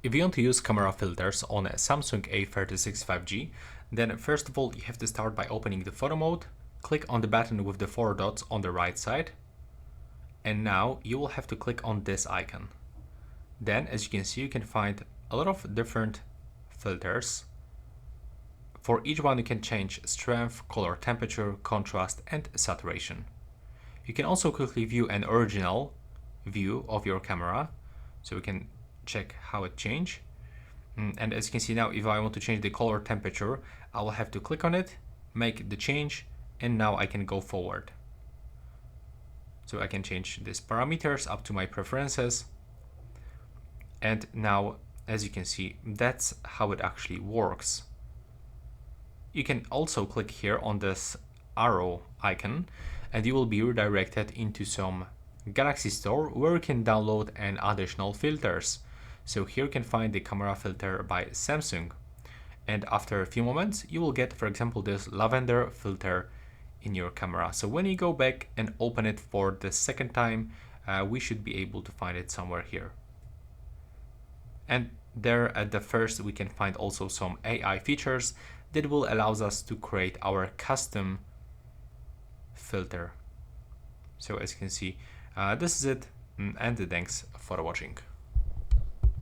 If you want to use camera filters on a Samsung A36 5G, then first of all you have to start by opening the photo mode, click on the button with the 4 dots on the right side, and now you will have to click on this icon. Then, as you can see, you can find a lot of different filters. For each one you can change strength, color, temperature, contrast, and saturation. You can also quickly view an original view of your camera, so we can check how it changed. And as you can see now, if I want to change the color temperature, I will have to click on it, make the change, and now I can go forward. So I can change these parameters up to my preferences. And now, as you can see, that's how it actually works. You can also click here on this arrow icon and you will be redirected into some Galaxy store where you can download an additional filters. So here you can find the camera filter by Samsung, and after a few moments you will get, for example, this lavender filter in your camera. So when you go back and open it for the second time, we should be able to find it somewhere here. And there at the first we can find also some AI features that will allow us to create our custom filter. So as you can see, this is it, and thanks for watching.